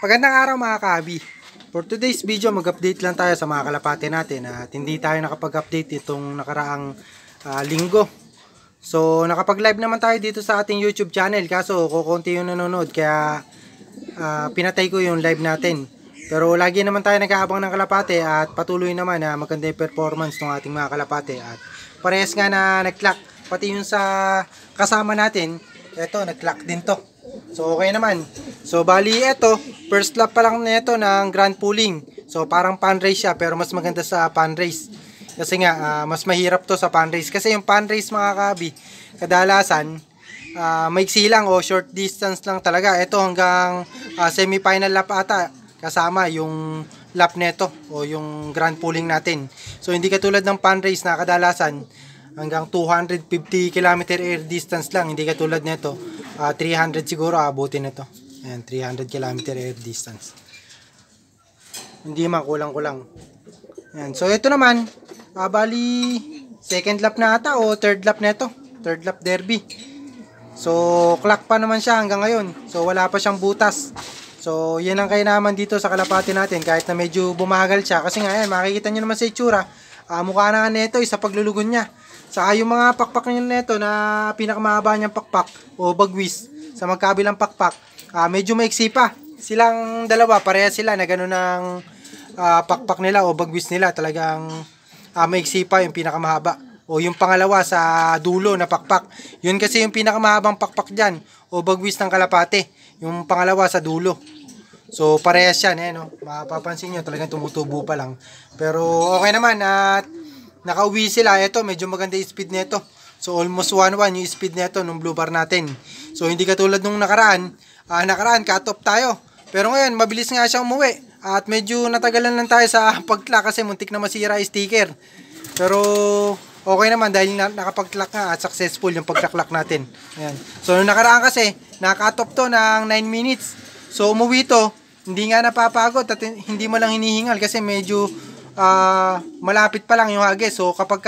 Magandang araw mga ka-abi. For today's video, mag-update lang tayo sa mga kalapate natin at hindi tayo nakapag-update itong nakaraang linggo. So, nakapag-live naman tayo dito sa ating YouTube channel kaso kukunti yung nanonood kaya pinatay ko yung live natin. Pero lagi naman tayo nag-aabang ng kalapate at patuloy naman na maganda yung performance ng ating mga kalapate. At parehas nga na nag-clock, pati yung sa kasama natin, eto nag-clock din to. So okay naman. So bali ito, first lap pa lang nito ng grand pooling. So parang pan race siya pero mas maganda sa pan race. Kasi nga mas mahirap to sa pan race kasi yung pan race mga kabi, kadalasan maiksi lang o short distance lang talaga. Ito hanggang semi-final lap ata kasama yung lap neto o yung grand pooling natin. So hindi katulad ng pan race na kadalasan hanggang 250 km air distance lang, hindi katulad nito 300 siguro abutin nito. Ayan, 300 km air distance. Hindi man kulang-kulang. Ayan, so ito naman bali second lap na ata o third lap nito, third lap derby. So clock pa naman siya hanggang ngayon. So wala pa siyang butas. So yan ang kainaman dito sa kalapati natin kahit na medyo bumagal siya kasi nga yan, makikita nyo naman sa itsura. Mukha na nito sa paglulugon niya. Saka yung mga pakpak nyo nito na pinakamahaba niyang pakpak o bagwis sa magkabilang pakpak, medyo maiksi pa. Silang dalawa, pareha sila na gano'n ng pakpak nila o bagwis nila. Talagang maiksi pa yung pinakamahaba. O yung pangalawa sa dulo na pakpak. Yun kasi yung pinakamahabang pakpak dyan o bagwis ng kalapate. Yung pangalawa sa dulo. So parehas yan, no? Mapapansin nyo talagang tumutubo pa lang. Pero okay naman at nakauwi sila. Ito medyo maganda yung speed nito. So almost 1-1 yung speed nito nung blue bar natin. So hindi katulad nung nakaraan. Nakaraan cut off tayo. Pero ngayon mabilis nga siya umuwi. At medyo natagalan lang tayo sa pag-clock kasi muntik na masira yung sticker. Pero okay naman dahil nakapag-clock nga at successful yung pag-clock natin. Ayan. So nung nakaraan kasi naka-cut off to ng 9 minutes. So umuwi to, hindi nga napapagod at hindi mo lang hinihingal kasi medyo malapit pa lang yung hagis. So kapag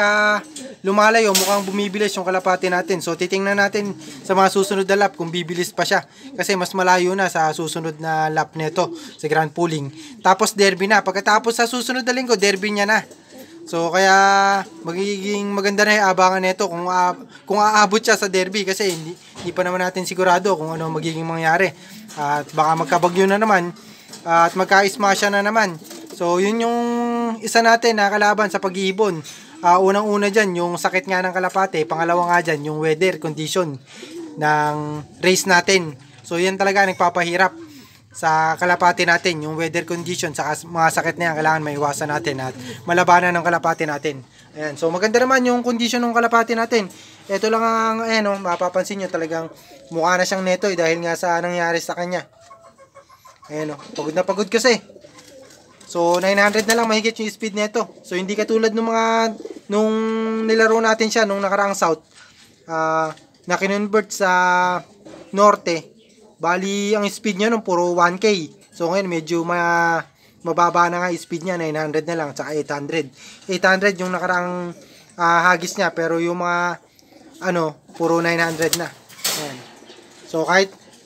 lumalayo mukhang bumibilis yung kalapati natin. So titingnan natin sa mga susunod na lap kung bibilis pa siya kasi mas malayo na sa susunod na lap nito sa grand pooling. Tapos derby na. Pagkatapos sa susunod na linggo derby niya na. So kaya magiging maganda na yung abangan nito kung aabot siya sa derby kasi hindi pa naman natin sigurado kung ano magiging mangyari. At baka magkabagyo na naman at magka-smasha na naman. So yun yung isa natin na kalaban sa pag-iibon. Unang-una dyan yung sakit nga ng kalapate. Pangalawa nga dyan yung weather condition ng race natin. So yan talaga nagpapahirap sa kalapate natin. Yung weather condition sa mga sakit na yan kailangan maiwasan natin at malabanan ng kalapate natin. Ayan. So maganda naman yung condition ng kalapate natin. Ito lang ang mapapansin nyo talagang mukha na siyang neto dahil nga sa nangyari sa kanya. Ayan pagod na pagod kasi. So 900 na lang mahigit yung speed nito. So hindi katulad nung nilaro natin siya nung nakaraang south na kinonvert sa norte. Bali ang speed niya nung puro 1K. So ngayon medyo mababa na nga yung speed niya, 900 na lang tsaka 800. 800 yung nakaraang hagis niya pero yung mga puro 900 na. Ayan. So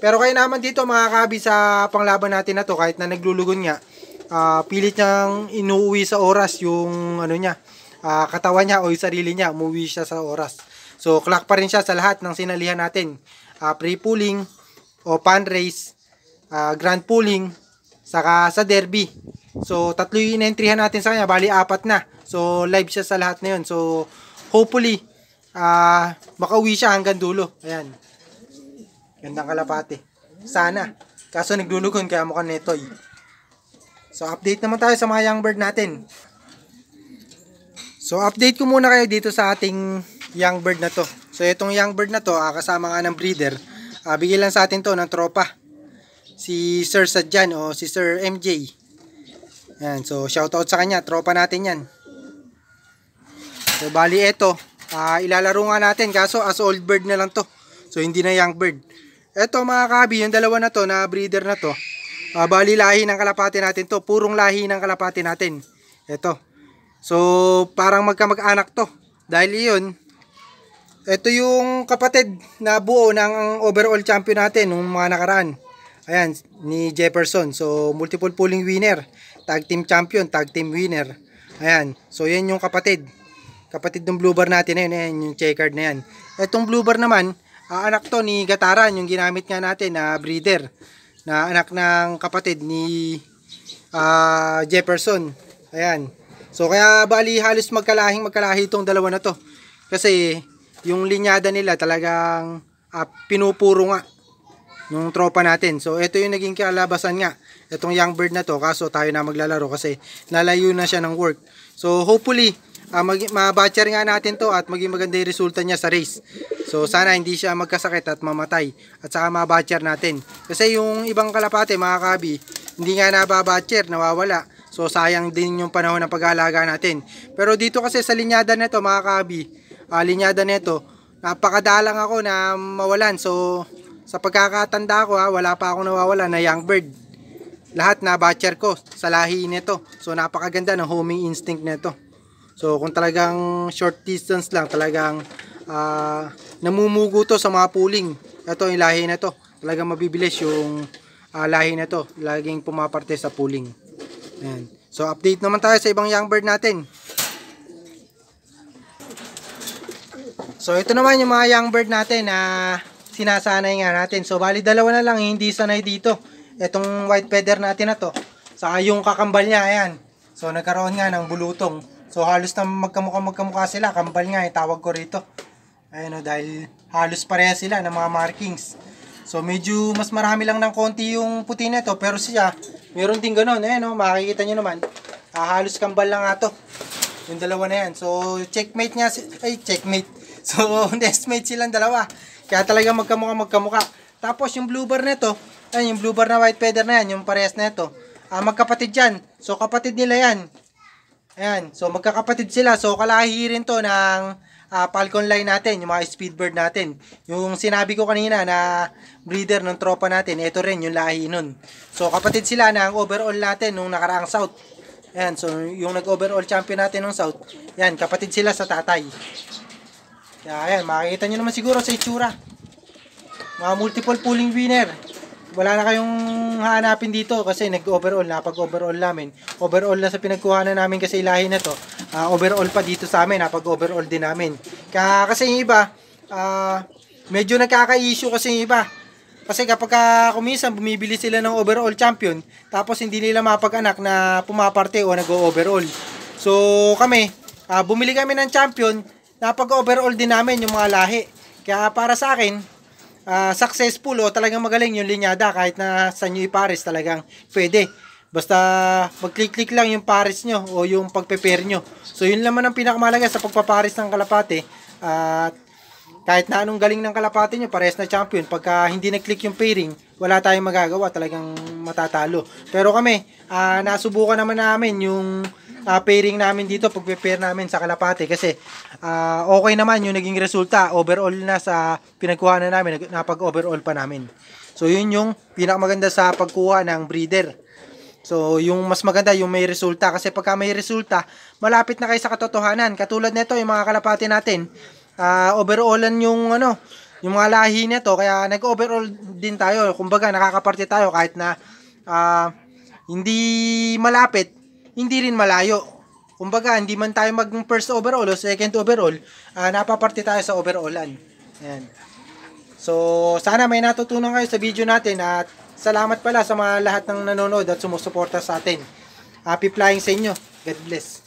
pero kaya naman dito mga kabi sa panglaban natin na to kahit na naglulugon nga pilit niyang inuuwi sa oras yung katawan niya o yung sarili niya, umuwi siya sa oras. So clock pa rin siya sa lahat ng sinalihan natin. Pre-pooling o pan race, grand pooling, saka sa derby. So tatlo yung in-entryhan natin sa kanya, bali 4 na. So live siya sa lahat na yun. So hopefully makauwi siya hanggang dulo. Ayan. Gandang kalapate. Sana. Kaso naglulugon kaya mukhang netoy. So update naman tayo sa mga young bird natin. So update ko muna kayo dito sa ating young bird na to. So itong young bird na to kasama nga ng breeder. Bigyan lang sa atin to ng tropa. Si Sir Sadjan o si Sir MJ. Yan, so shoutout sa kanya, tropa natin yan. So bali ito, ilalaro nga natin kaso as old bird na lang to. So hindi na young bird. Ito mga kabi, yung dalawa na to na breeder na to. Bali lahi ng kalapati natin to, purong lahi ng kalapati natin. Ito. So parang magkamag-anak to. Dahil iyon, ito yung kapatid na buo ng overall champion natin nung mga nakaraan. Ayan, ni Jefferson. So, multiple pulling winner. Tag team champion, tag team winner. Ayan. So, yan yung kapatid. Kapatid ng blue bar natin. Ayan, yung checkered na yan. Itong blue bar naman, anak to ni Gataran, yung ginamit nga natin na breeder. Na anak ng kapatid ni Jefferson. Ayan. So, kaya bali halos magkalahi itong dalawa na to. Kasi, yung linyada nila talagang pinupuro nga yung tropa natin. So, ito yung naging kalabasan nga. Itong young bird na to, kaso tayo na maglalaro kasi lalayo na siya ng work. So, hopefully, mabatcher nga natin to at maging maganda yung resulta niya sa race. So, sana hindi siya magkasakit at mamatay. At saka mabatcher natin. Kasi yung ibang kalapate, mga kabi, hindi nga nababatcher, nawawala. So, sayang din yung panahon ng pag-aalaga natin. Pero dito kasi sa linyada nito, mga kabi, linyada nito, napakadalang ako na mawalan. So, sa pagkakatanda ko, wala pa akong nawawala na young bird. Lahat na batcher ko sa lahi nito. So, napakaganda ng homing instinct nito. So, kung talagang short distance lang, talagang namumugo to sa mga pooling. Ito yung lahi na to. Talagang mabibilis yung lahi na to. Laging pumaparte sa pooling. Ayan. So, update naman tayo sa ibang young bird natin. So, ito naman yung mga young bird natin na sinasanay nga natin. So, bali dalawa na lang hindi sanay dito. Itong white feather natin na to. Saka yung kakambal niya, ayan. So, nagkaroon nga ng bulutong. So, halos na magkamukha sila. Kambal nga, tawag ko rito. Ayan o, dahil halos pareha sila ng mga markings. So, medyo mas marami lang ng konti yung puti na ito. Pero siya, meron din ganun. Ayan o, makikita nyo naman. Halos kambal lang nga to. Yung dalawa na yan. So, checkmate nga. Checkmate. So, nestmate silang dalawa. Kaya talaga magkamukha. Tapos, yung blue bar na ito, ayan, yung blue bar na white feather na yan, yung parehas na ito. Magkapatid yan. So, kapatid nila yan. Ayan. So, magkakapatid sila. So, kalahi rin to ng Falcon line natin, yung mga speedbird natin. Yung sinabi ko kanina na breeder ng tropa natin, ito rin yung lahi nun. So, kapatid sila ng overall natin nung nakaraang South. Ayan, so yung nag-overall champion natin nung South, yan, kapatid sila sa tatay. Ayan, makikita nyo naman siguro sa itsura. Mga multiple pulling winner. Wala na kayong hahanapin dito kasi nag-overall, napag-overall namin. Overall na sa pinagkuhanan namin kasi ilahi na to. Overall pa dito sa amin, napag-overall din namin. Kasi yung iba, medyo nagkaka-issue kasi yung iba. Kasi kapag kuminsan bumibili sila ng overall champion, tapos hindi nila mapag-anak na pumaparte o nag-overall. So kami, bumili kami ng champion, napag-overall din namin yung mga lahi. Kaya para sa akin, successful o talagang magaling yung linyada kahit na sa nyo ipares talagang pwede. Basta mag-click-click lang yung pares nyo o yung pagpe-pair nyo. So yun naman ang pinakamalaga sa pagpapares ng kalapate. At kahit na anong galing ng kalapate nyo, pares na champion. Pagka hindi nag-click yung pairing, wala tayong magagawa, talagang matatalo. Pero kami, nasubukan naman namin yung pairing namin dito, pagpe-pair namin sa kalapate kasi okay naman yung naging resulta. Overall na sa pinagkuha na namin, napag-overall pa namin. So yun yung pinakamaganda sa pagkuha ng breeder. So yung mas maganda yung may resulta kasi pagka may resulta, malapit na kayo sa katotohanan. Katulad nito yung mga kalapate natin, overallan yung yung mga lahi nito, kaya nag-overall din tayo. Kumbaga nakakaparte tayo kahit na hindi malapit, hindi rin malayo. Kumbaga, hindi man tayo mag first overall o second overall, napaparte tayo sa overallan. Ayan. So, sana may natutunan kayo sa video natin at salamat pala sa mga lahat ng nanonood at sumusuporta sa atin. Happy flying sa inyo. God bless.